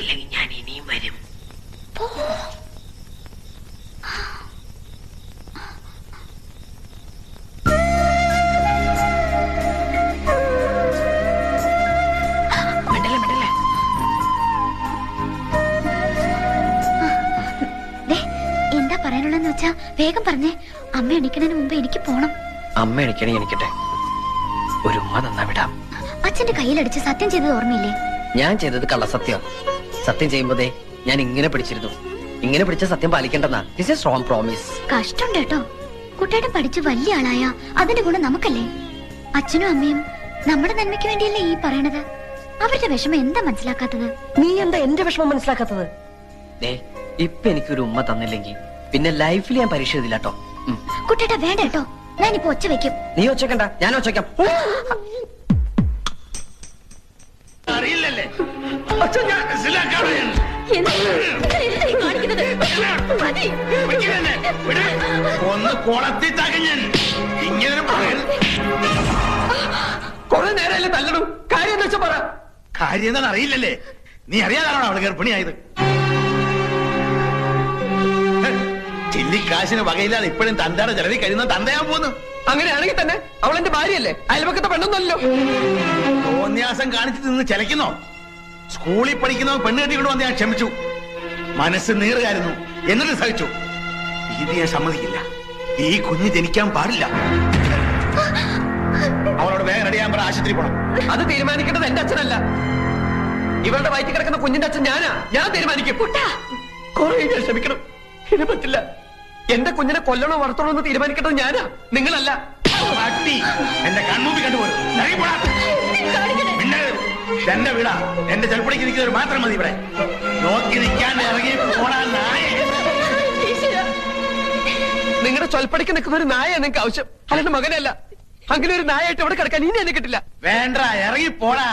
അല്ലെങ്കിൽ ഞാൻ ഇനിയും വരും. എന്താ പറയാനുള്ളതെന്ന് വെച്ചാ വേഗം പറഞ്ഞേ. അമ്മ എണിക്കുന്നതിന് മുമ്പ് എനിക്ക് പോണം. അമ്മ എണിക്കണേ എനിക്കട്ടെ, ഒരു ഉമ്മ തന്നാ വിടാം. അച്ഛന്റെ കയ്യിലടിച്ച് സത്യം ചെയ്തത് ഓർമ്മയില്ലേ? ഞാൻ ചെയ്തത് കള്ളസത്യം. സത്യം ചെയ്യുമ്പോഴേ ഞാൻ ഇങ്ങനെ പിടിച്ചിരുന്നു. ഇങ്ങനെ പിടിച്ച സത്യം പാലിക്കേണ്ടെന്നാ. This is strong promise. കഷ്ടം കേട്ടോ. കുട്ടിയുടെ പഠിച്ച് വലിയ ആളായ അതിന്റെ ഗുണം നമുക്കല്ലേ? അച്ഛനും അമ്മയും നമ്മുടെ നന്മയ്ക്ക് വേണ്ടിയല്ലേ ഈ പറയണത്. അവരുടെ വിഷമം എന്താ മനസ്സിലാക്കാത്തത്? നീ എന്താ എന്റെ വിഷമം മനസ്സിലാക്കാത്തത്? ഇപ്പൊ എനിക്കൊരു ഉമ്മ തന്നില്ലെങ്കിൽ പിന്നെ ലൈഫിൽ ഞാൻ പരീക്ഷ എഴുതില്ല കേട്ടോ. കുട്ടിയുടെ വേണ്ട കേട്ടോ, ഞാനിപ്പോ ഒച്ച വെക്കും. നീ ഒച്ചക്കണ്ട, ഞാൻ ഒച്ചക്കാം. അറിയില്ലല്ലേ ഒന്ന് കുളത്തി തകഞ്ഞൻ. ഇങ്ങനെ കുറെ നേരമല്ലേ തല്ലണം. കാര്യം എന്താ വെച്ചാ പറ. കാര്യം എന്താണെന്ന് അറിയില്ലല്ലേ? നീ അറിയാതാണോ അവള് ഗർഭിണിയായത്? ചില്ലിക്കാശിന് വകയില്ലാതെ ഇപ്പോഴും തന്തയുടെ ചെലവിൽ കഴിയുന്ന തന്തയാൻ പോന്നു. അങ്ങനെയാണെങ്കിൽ തന്നെ അവൾ എന്റെ ഭാര്യയല്ലേ, അയൽപക്കത്തെ പെണ്ണൊന്നല്ലോ. തോന്യാസം കാണിച്ചിട്ട് നിന്ന് ചലയ്ക്കുന്നോ? സ്കൂളിൽ പഠിക്കുന്നോ പെണ്ണ് കെട്ടിക്കൊണ്ട് വന്ന് ഞാൻ ക്ഷമിച്ചു. മനസ്സ് നീറുകായിരുന്നു, എന്നിട്ട് സഹിച്ചു. ഇത് ഞാൻ സമ്മതിക്കില്ല. ഈ കുഞ്ഞ് ജനിക്കാൻ പാടില്ല. അവളോട് വേഗം റെഡിയാൻ പറ, ആശുപത്രി പോണം. അത് തീരുമാനിക്കേണ്ടത് എന്റെ അച്ഛനല്ല. ഇവളുടെ വയറ്റിൽ കിടക്കുന്ന കുഞ്ഞിന്റെ അച്ഛൻ ഞാനാ. ഞാൻ തീരുമാനിക്കും. കുറെ ഞാൻ ക്ഷമിക്കണം, ഇത് പറ്റില്ല. എന്റെ കുഞ്ഞിനെ കൊല്ലണോ വളർത്തണോ എന്ന് തീരുമാനിക്കേണ്ടത് ഞാനാ, നിങ്ങളല്ല. എന്റെ കൺമുമ്പിൽ കണ്ടുപോലും എന്റെ വീടാ. എന്റെ ചെറുപ്പടിക്ക് നിൽക്കുന്നവർ മാത്രം മതി ഇവിടെ. നോക്കി നിൽക്കാൻ ഇറങ്ങി പോണാ നായ. നിങ്ങളുടെ ചൊൽപ്പടിക്ക് നിൽക്കുന്ന ഒരു നായ നിങ്ങൾക്ക് ആവശ്യം, അല്ലാണ്ട് മകനല്ല. അങ്ങനെ ഒരു നായായിട്ട് ഇവിടെ കിടക്കാൻ ഇനി എന്നെ കിട്ടില്ല. വേണ്ട, ഇറങ്ങി പോടാ.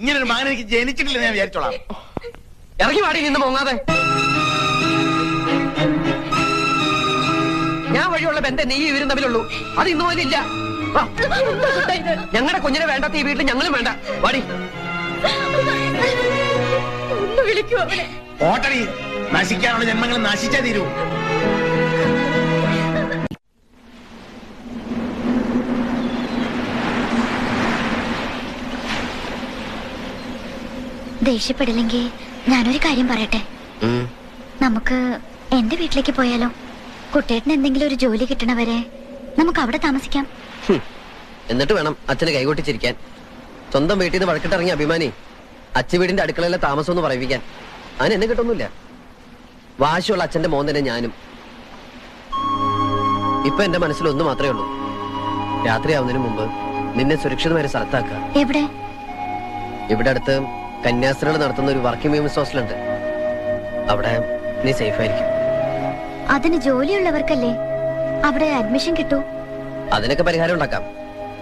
ഇങ്ങനൊരു മകൻ എനിക്ക് ജനിച്ചിട്ടില്ല, ഞാൻ വിചാരിച്ചോളാം. ഇറങ്ങി വാടി നിന്ന് മോങ്ങാതെ. ഞാൻ വഴിയുള്ള ബന്ധം നീ ഇവരും തമ്മിലുള്ളൂ, അത് ഇന്നു പോലും ഇല്ല. ഞങ്ങളുടെ കുഞ്ഞിനെ വേണ്ടാത്ത ഈ വീട്ടിൽ ഞങ്ങളും വേണ്ട. വാടി. ഓട്ടടി, നശിക്കാനുള്ള ജന്മങ്ങൾ നശിച്ചേ തീരൂ. ദേഷ്യപ്പെടില്ലെങ്കിൽ ഞാനൊരു കാര്യം പറയട്ടെ. നമുക്ക് എന്റെ വീട്ടിലേക്ക് പോയാലോ? കുട്ടേട്ടന് എന്തെങ്കിലും ഒരു ജോലി കിട്ടണവരെ നമുക്ക് അവിടെ താമസിക്കാം. എന്നിട്ട് വേണം അച്ഛന് കൈകൊട്ടിച്ചിരിക്കാൻ. സ്വന്തം വീട്ടിൽ നിന്ന് വഴക്കിട്ടിറങ്ങിയ അഭിമാനി അച്ഛൻ വീടിന്റെ അടുക്കളയിലെ താമസം എന്ന് പറയിപ്പിക്കാൻ. അതിന് എന്നെ കിട്ടൊന്നുമില്ല. വാശിയുള്ള അച്ഛന്റെ മോൻ തന്നെ ഞാനും. ഇപ്പൊ എന്റെ മനസ്സിൽ ഒന്ന് മാത്രമേ ഉള്ളൂ, രാത്രിയാവുന്നതിന് മുമ്പ് നിന്നെ സുരക്ഷിതമായ ഒരു സ്ഥലത്താക്കുക. എവിടെ? ഇവിടെ അടുത്ത് കന്യാസ്ത്രീകൾ നടത്തുന്ന ഒരു വർക്കിംഗ് വിമൻസ് ഹോസ്റ്റലുണ്ട്. അവിടെ നീ സേഫ് ആയിരിക്കും. അതിന് ജോലിയുള്ളവർക്കല്ലേ അവിടെ അഡ്മിഷൻ കിട്ടൂ. അതിനൊക്കെ പരിഹാരം ഉണ്ടാക്കാം.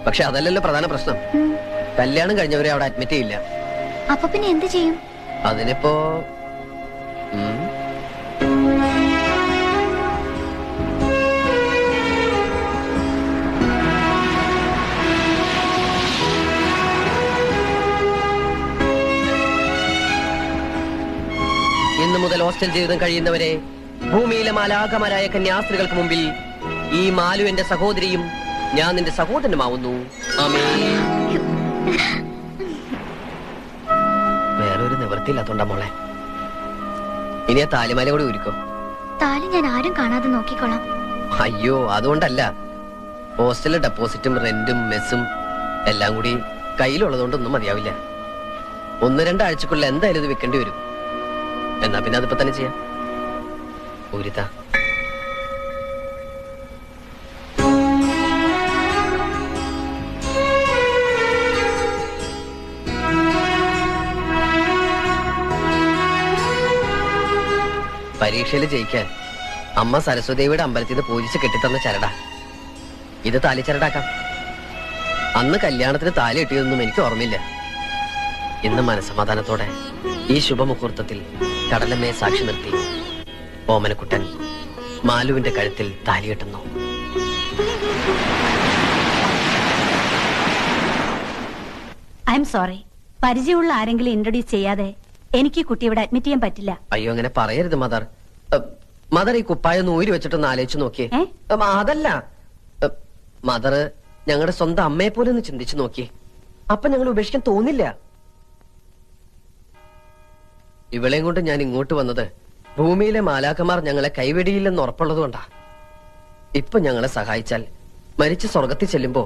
പക്ഷെ അതല്ലല്ലോ പ്രധാന പ്രശ്നം. കല്യാണം കഴിഞ്ഞവരെ അവിടെ അഡ്മിറ്റ് ചെയ്യില്ല. അപ്പൊ പിന്നെ എന്ത് ചെയ്യും? അതിനിപ്പോ ഇന്നു മുതൽ ഹോസ്റ്റൽ ജീവിതം കഴിയുന്നവരെ ഭൂമിയിലെ മാലാഖമാരായ കന്യാസ്ത്രീകൾക്ക് മുമ്പിൽ ഈ മാലു എന്റെ സഹോദരിയും ഞാൻ നിന്റെ സഹോദരനുമാവുന്നു. വേറൊരു നിവൃത്തിയില്ലാത്തോണ്ടാ മോളെ. ഇനി ആ താലിമാല കൂടി ഒരുക്കോ. താലി ഞാൻ ആരും കാണാതെ നോക്കിക്കോളാം. അയ്യോ, അതുകൊണ്ടല്ല. ഹോസ്റ്റലിലെ ഡെപ്പോസിറ്റും റെന്റും മെസ്സും എല്ലാം കൂടി കയ്യിലുള്ളതുകൊണ്ടൊന്നും മതിയാവില്ല. 1-2 ആഴ്ചക്കുള്ളിൽ എന്തായാലും ഇത് വെക്കേണ്ടി വരും. എന്നാ പിന്നെ അതിപ്പോ തന്നെ ചെയ്യാം. ഊരിത പരീക്ഷയിൽ ജയിക്കാൻ അമ്മ സരസ്വതിയുടെ അമ്പലത്തിൽ നിന്ന് പൂജിച്ച് കെട്ടിത്തന്ന ചരട. ഇത് താലി ചരടാക്കാം. അന്ന് കല്യാണത്തിന് താലി കിട്ടിയതൊന്നും എനിക്ക് ഓർമ്മയില്ല. ഇന്ന് മനസ്സമാധാനത്തോടെ ഈ ശുഭമുഹൂർത്തത്തിൽ കടലമ്മയെ സാക്ഷി നിർത്തി ഓമനക്കുട്ടൻ മാലുവിന്റെ കഴുത്തിൽ താലി കെട്ടുന്നു. ഐ എം സോറി, പരിചയമുള്ള ആരെങ്കിലും ഇൻട്രൊഡ്യൂസ് ചെയ്യാതെ എനിക്ക് ഈ കുട്ടി ഇവിടെ അഡ്മിറ്റ് ചെയ്യാൻ പറ്റില്ല. അയ്യോ അങ്ങനെ പറയരുത് മദർ. മദർ ഈ കുപ്പായൊന്ന് ഊരി വെച്ചിട്ടൊന്ന് ആലോചിച്ച് നോക്കിയേ. അതല്ല മദർ, ഞങ്ങളുടെ സ്വന്തം അമ്മയെ പോലെ ഒന്ന് ചിന്തിച്ചു നോക്കിയേ. അപ്പൊ ഞങ്ങൾ ഉപേക്ഷിക്കാൻ തോന്നില്ല. ഇവളെയും കൊണ്ട് ഞാൻ ഇങ്ങോട്ട് വന്നത് ഭൂമിയിലെ മാലാഖമാർ ഞങ്ങളെ കൈവെടിയില്ലെന്ന് ഉറപ്പുള്ളതുകൊണ്ടാ. ഇപ്പൊ ഞങ്ങളെ സഹായിച്ചാൽ മരിച്ച് സ്വർഗത്തിൽ ചെല്ലുമ്പോ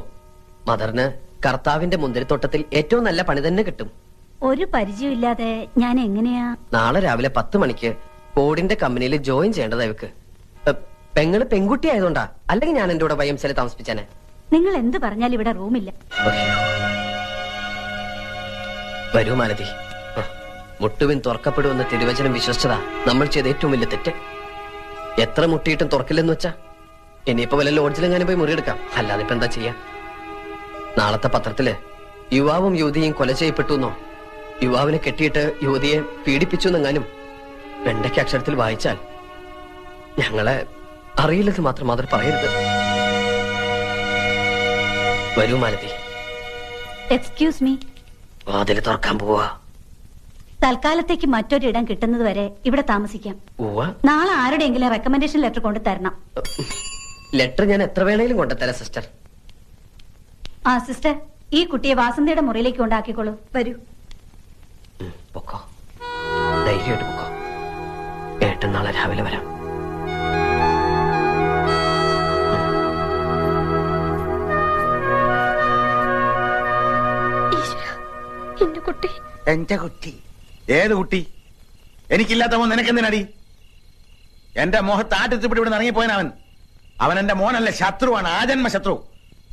മദറിന് കർത്താവിന്റെ മുന്തിരിത്തോട്ടത്തിൽ ഏറ്റവും നല്ല പണി തന്നെ കിട്ടും. ഒരു പരിചയമില്ലാതെ ഞാൻ എങ്ങനെയാ? നാളെ രാവിലെ 10 മണിക്ക് ബോർഡിന്റെ കമ്പനിയിൽ ജോയിൻ ചെയ്യേണ്ടതാ ഇവക്ക്. പെങ്ങള് പെൺകുട്ടി ആയതുകൊണ്ടാ, അല്ലെങ്കിൽ ഞാൻ എന്റെ കൂടെ വൈഎംസിയിൽ താമസിപ്പിച്ചേനെ. നിങ്ങൾ എന്ത് പറഞ്ഞാലും ഇവിടെ റൂമില്ല. വരൂ മാലതി. മുട്ടുവിൻ തുറക്കപ്പെടുമെന്ന് തിരുവചനം വിശ്വസിച്ചതാ നമ്മൾ ചെയ്ത ഏറ്റവും വലിയ തെറ്റ്. എത്ര മുട്ടിയിട്ടും തുറക്കില്ലെന്ന് വെച്ചാ ഇനിയിപ്പോ വല്ല ലോഡ്ജിലെങ്ങാനും പോയി മുറിയെടുക്കാം. അല്ലാതെ ഇപ്പൊ എന്താ ചെയ്യാ? നാളത്തെ പത്രത്തില് യുവാവും യുവതിയും കൊല ചെയ്യപ്പെട്ടു എന്നോ യുവാവിനെ കെട്ടിയിട്ട് യുവതിയെ പീഡിപ്പിച്ചു എന്നെങ്ങാനും വെണ്ടയ്ക്ക് അക്ഷരത്തിൽ വായിച്ചാൽ ഞങ്ങളെ അറിയില്ലെന്ന് മാത്രം മാതൃ പറയരുത്. വരൂ മാലതി. Excuse me. വാതില് തുറക്കാൻ പോവാ. തൽക്കാലത്തേക്ക് മറ്റൊരിടം കിട്ടുന്നത് വരെ ഇവിടെ താമസിക്കാം. നാളെ ആരുടെയെങ്കിലും റെക്കമെൻഡേഷൻ ലെറ്റർ കൊണ്ട് തരണം. ലെറ്റർ ഞാൻ എത്ര വേണേലും കൊണ്ടുതരാം സിസ്റ്റർ. ആ സിസ്റ്റർ, ഈ കുട്ടിയെ വാസന്തിയുടെ മുറിയിലേക്ക് കൊണ്ടാക്കിക്കോളൂ. വരൂ. പൊക്കോ, ധൈര്യമായിട്ട് പൊക്കോ. ഏട്ടൻ നാളെ രാവിലെ വരാം. എന്റെ കുട്ടി. ഏത് കുട്ടി? എനിക്കില്ലാത്ത മോൻ നിനക്കെന്തിനടി? എന്റെ മോഹത്ത് ആറ്റത്തിപ്പിടി ഇവിടെ ഇറങ്ങിപ്പോയനവൻ. അവൻ എന്റെ മോനല്ല, ശത്രുവാണ്, ആജന്മ ശത്രു.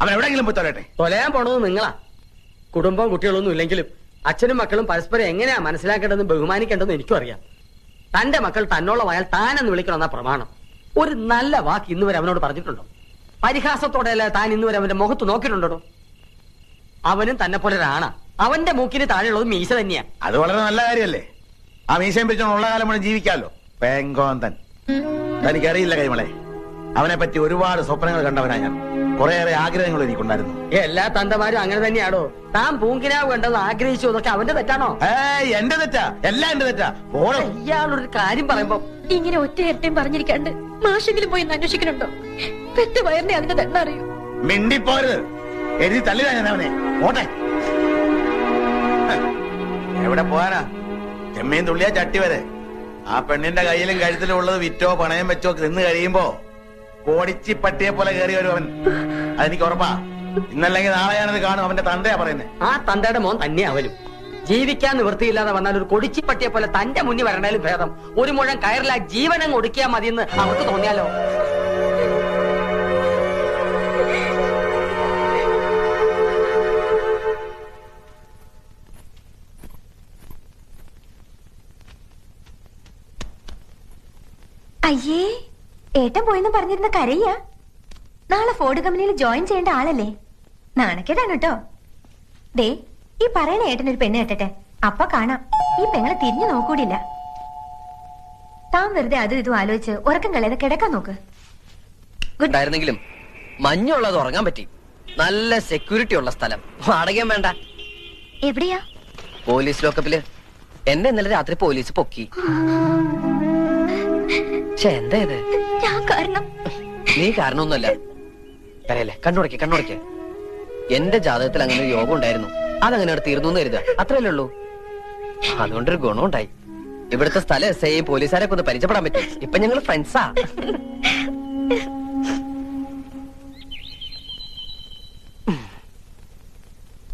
അവൻ എവിടെയെങ്കിലും പോയി തൊലട്ടെ. തൊലയാൻ പോണത് നിങ്ങളാ. കുടുംബം കുട്ടികളൊന്നും ഇല്ലെങ്കിലും അച്ഛനും മക്കളും പരസ്പരം എങ്ങനെയാ മനസ്സിലാക്കേണ്ടതെന്ന് ബഹുമാനിക്കേണ്ടതെന്ന് എനിക്കും അറിയാം. തന്റെ മക്കൾ തന്നോളമായാൽ താനെന്ന് വിളിക്കണമെന്ന പ്രമാണം. ഒരു നല്ല വാക്ക് ഇന്നുവരെ അവനോട് പറഞ്ഞിട്ടുണ്ടോ? പരിഹാസത്തോടെയല്ല താൻ ഇന്നുവരെ അവന്റെ മുഖത്ത് നോക്കിയിട്ടുണ്ടോ? അവനും തന്നെ പോലെ ഒരാണാ. അവന്റെ മൂക്കിന് താഴെയുള്ളത് മീശ തന്നെയാ. അത് വളരെ നല്ല കാര്യമല്ലേ? ആ മീശയും പിടിച്ചോണ്ട് കാലം മുഴുവൻ ജീവിക്കാമല്ലോ. പെങ്കോന്തൻ. തനിക്കറിയില്ല കൈമളെ, അവനെ പറ്റി ഒരുപാട് സ്വപ്നങ്ങൾ കണ്ടവനാ ഞാൻ. കുറേയേറെ ആഗ്രഹങ്ങൾ എനിക്കുണ്ടായിരുന്നു. എല്ലാ തന്തമാരും അങ്ങനെ തന്നെയാണോ? താൻ പൂങ്കിനാവ് കണ്ടെന്ന് ആഗ്രഹിച്ചു, അതൊക്കെ അവന്റെ തെറ്റാണോ? എന്റെ തെറ്റാ, എല്ലാം എന്റെ തെറ്റാ. ഇയാളൊരു കാര്യം പറയുമ്പോ ഇങ്ങനെ ഒറ്റ ഇരട്ടയും പറഞ്ഞിരിക്കാണ്ട് മാഷെങ്കിലും പോയി അന്വേഷിക്കണുണ്ടോ? പെറ്റ വയറിനെ അതിന്റെ ദണ്ണ അറിയൂ. മിണ്ടിപ്പോരുത്. എഴുതി തള്ളിതാ ഞാൻ അവനെ. ഓട്ടെ. എവിടെ പോവാനാ? ചെമ്മീൻ തുള്ളിയാ ചട്ടി വരെ. ആ പെണ്ണിന്റെ കയ്യിലും കഴുത്തിലും ഉള്ളത് വിറ്റോ പണയം വെച്ചോ നിന്ന് കഴിയുമ്പോ കോടിച്ചി പട്ടിയെ പോലെ കയറി വരും അവൻ. അതെനിക്ക് ഉറപ്പാ. ഇന്നല്ലെങ്കിൽ നാളെ ഞാനത് കാണും. അവന്റെ തന്തയാ പറയുന്നത്. ആ തന്തയുടെ മോൻ തന്നെയാവലും. ജീവിക്കാൻ നിവൃത്തിയില്ലാതെ വന്നാൽ ഒരു കൊടിച്ചിപ്പട്ടിയെ പോലെ തന്റെ മുന്നിൽ വരണേലും ഭേദം ഒരു മുഴം കയറില്ല ജീവനം ഒടുക്കിയാ മതിയെന്ന് അവർക്ക് തോന്നിയാലോ? അയ്യേ, ഏട്ടൻ പോയെന്ന് പറഞ്ഞിരുന്ന കരയ്യ. നാളെ ഫോർഡ് കമ്പനിയിൽ ജോയിൻ ചെയ്യേണ്ട ആളല്ലേ? നാണക്കേടാണ് കേട്ടോ. ദേ, ഈ പറയണ ഏട്ടനൊരു പെണ്ണ് കെട്ടട്ടെ, അപ്പൊ കാണാം ഈ പെങ്ങളെ തിരിഞ്ഞു നോക്കൂടില്ല. താൻ വെറുതെ അതും ഇതും ആലോചിച്ച് ഉറക്കം കളയാതെ കിടക്കാൻ നോക്ക്. ഉണ്ടായിരുന്നെങ്കിലും മഞ്ഞുള്ളത് ഉറങ്ങാൻ പറ്റി. നല്ല സെക്യൂരിറ്റി ഉള്ള സ്ഥലം. വാടകയും വേണ്ട. എവിടെയാ? പോലീസ് ലോക്കപ്പില്. എന്നെ ഇന്നലെ രാത്രി പോലീസ് പൊക്കി. എന്താ ഇത്? ഞാൻ കാരണം. നീ കാരണമൊന്നുമല്ല. പറയല്ലേ, കണ്ണുടയ്ക്ക്. എന്റെ ജാതകത്തിൽ അങ്ങനെ ഒരു യോഗം ഉണ്ടായിരുന്നു. അതങ്ങനെ അവിടെ തീർന്നു എന്ന് കരുതുക. അത്രയല്ലേ ഉള്ളൂ. അതുകൊണ്ടൊരു ഗുണമുണ്ടായി. ഇവിടുത്തെ സ്ഥലം എസ് ഐ പോലീസുകാരൊക്കെ ഒന്ന് പരിചയപ്പെടാൻ പറ്റും. ഇപ്പൊ ഞങ്ങൾ ഫ്രണ്ട്സാ.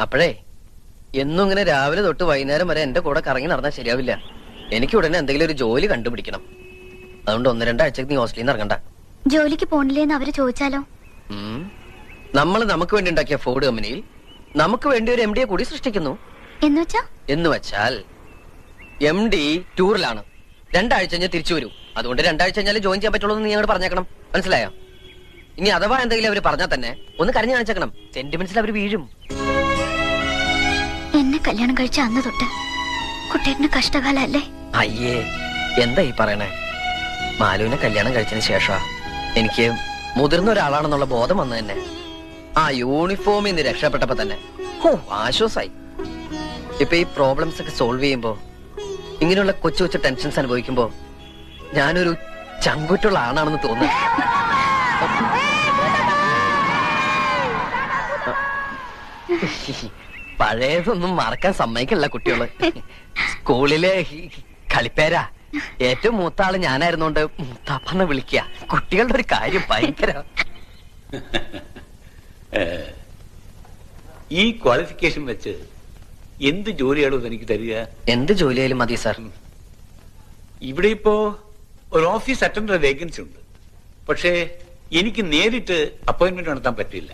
അപ്പോഴേ എന്നും ഇങ്ങനെ രാവിലെ തൊട്ട് വൈകുന്നേരം വരെ എന്റെ കൂടെ കറങ്ങി നടന്നാൽ ശരിയാവില്ല. എനിക്ക് ഉടനെ എന്തെങ്കിലും ഒരു ജോലി കണ്ടുപിടിക്കണം. അതുകൊണ്ട് 1-2 ആഴ്ചക്ക് നീ ഹോസ്റ്റലിൽ നിന്ന് ഇറങ്ങണ്ട. ജോലിക്ക് പോണില്ലേന്ന് അവര് ചോദിച്ചാലോ? നമ്മൾ നമുക്ക് വേണ്ടി ഉണ്ടാക്കിയ ഫോർഡ് കമ്പനിയിൽ നമുക്ക് വേണ്ടി ഒരു MD കൂടി സൃഷ്ടിക്കുന്നു. എന്ന് വെച്ചാൽ MD ടൂറിലാണ്. 2 ആഴ്ച കഴിഞ്ഞാൽ തിരിച്ചു വരും. അതുകൊണ്ട് 2 ആഴ്ച കഴിഞ്ഞാൽ ജോയിൻ ചെയ്യാൻ പറ്റുള്ളൂ എന്ന് നീ അങ്ങോട്ട് പറഞ്ഞേക്കണം. മനസ്സിലായോ? ഇനി അഥവാ എന്തെങ്കിലും അവര് പറഞ്ഞാൽ തന്നെ ഒന്ന് കരഞ്ഞു കാണിച്ചേക്കണം. സെന്റിമെന്റ്സിൽ അവര് വീഴും. എന്നെ കല്യാണം കഴിച്ച അന്ന് തൊട്ട് കുട്ടേട്ടന് കഷ്ടകാലല്ലേ? അയ്യേ, എന്താ ഈ പറയണേ? മാലുവിനെ കല്യാണം കഴിച്ചതിന് ശേഷമാ എനിക്ക് മുതിർന്ന ഒരാളാണെന്നുള്ള ബോധം വന്നു തന്നെ. ആ യൂണിഫോമിൽ നിന്ന് രക്ഷപ്പെട്ടപ്പോ തന്നെ ആശ്വാസായി. ഇപ്പൊ ഈ പ്രോബ്ലംസ് ഒക്കെ സോൾവ് ചെയ്യുമ്പോ ഇങ്ങനെയുള്ള കൊച്ചു കൊച്ചു ടെൻഷൻസ് അനുഭവിക്കുമ്പോ ഞാനൊരു ചങ്കുറ്റുള്ള ആണാണെന്ന് തോന്നുന്നു. പഴയതൊന്നും മറക്കാൻ സമ്മതിക്കില്ല കുട്ടികള്. സ്കൂളിലെ കളിപ്പേരാ. ഏറ്റവും മൂത്ത ആള് ഞാനായിരുന്നോണ്ട് മുത്താപ്പന്ന് വിളിക്കുക. കുട്ടികളുടെ ഒരു കാര്യം ഭയങ്കര. ഈ ക്വാളിഫിക്കേഷൻ വെച്ച് എന്ത് ജോലിയാണോ എനിക്ക് തരിക? എന്ത് ജോലിയായാലും മതി സാർ. ഇവിടെ ഇപ്പോ ഒരു ഓഫീസ് അറ്റൻഡർ വേക്കൻസി ഉണ്ട്. പക്ഷേ എനിക്ക് നേരിട്ട് അപ്പോയിന്റ്മെന്റ് നടത്താൻ പറ്റില്ല.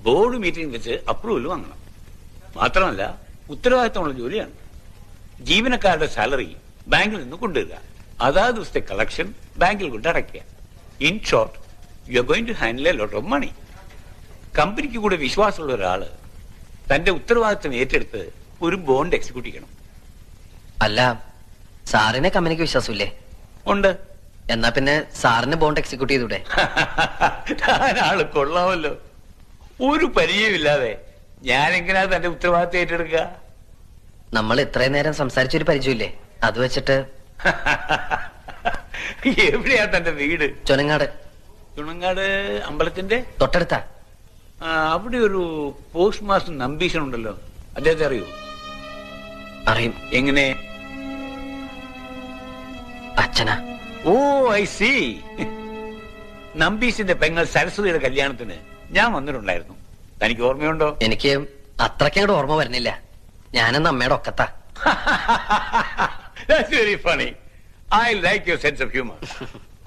ബോർഡ് മീറ്റിംഗ് വെച്ച് അപ്രൂവൽ വാങ്ങണം. മാത്രമല്ല ഉത്തരവാദിത്തമുള്ള ജോലിയാണ്. ജീവനക്കാരുടെ സാലറി ബാങ്കിൽ നിന്ന് കൊണ്ടുവരിക, അതാത് ദിവസത്തെ കളക്ഷൻ ബാങ്കിൽ കൊണ്ട് അടയ്ക്കുക. In short, you are going to handle a lot of money. കമ്പനിക്ക് കൂടെ വിശ്വാസമുള്ള ഒരാള് തന്റെ ഉത്തരവാദിത്തം ഏറ്റെടുത്ത് ഒരു ബോണ്ട് എക്സിക്യൂട്ട് ചെയ്യണം. അല്ല, സാറിനെ കമ്പനിക്ക് വിശ്വാസമില്ലേ? ഉണ്ട്. എന്നാ പിന്നെ സാറിന് ബോണ്ട് എക്സിക്യൂട്ട് ചെയ്തൂടെ? ആള് കൊള്ളാമല്ലോ. ഒരു പരിചയമില്ലാതെ ഞാനെങ്ങനെയാ തന്റെ ഉത്തരവാദിത്തം ഏറ്റെടുക്കുക? നമ്മൾ ഇത്രയും നേരം സംസാരിച്ചൊരു പരിചയമില്ലേ? അത് വെച്ചിട്ട്. എവിടെയാ തന്റെ വീട്? ചുനങ്ങാട്. ചുണങ്ങാട് അമ്പലത്തിന്റെ തൊട്ടടുത്താ. അവിടെ ഒരു പോസ്റ്റ് മാസ്റ്റർ നമ്പീശൻ ഉണ്ടല്ലോ, അദ്ദേഹത്തെ അറിയൂ? അറിയും. എങ്ങനെ? അച്ഛനാ. ഓ, ഐ സി. നമ്പീശിന്റെ പെങ്ങൾ സരസ്വതിയുടെ കല്യാണത്തിന് ഞാൻ വന്നിട്ടുണ്ടായിരുന്നു. തനിക്ക് ഓർമ്മയുണ്ടോ? എനിക്ക് അത്രയ്ക്കങ്ങോട്ട് ഓർമ്മ വരുന്നില്ല. ഞാനെന്ന് അമ്മയുടെ ഒക്കത്താ. That's very funny. I like your sense of humor.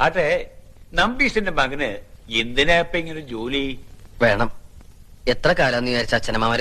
അതെ, നമ്പീശിന്റെ മകന് എന്തിനാ ഇപ്പൊ ഇങ്ങനെ ജോലി വേണം. എത്ര കാലാന്ന് വിചാരിച്ച അച്ഛനമ്മമാരെ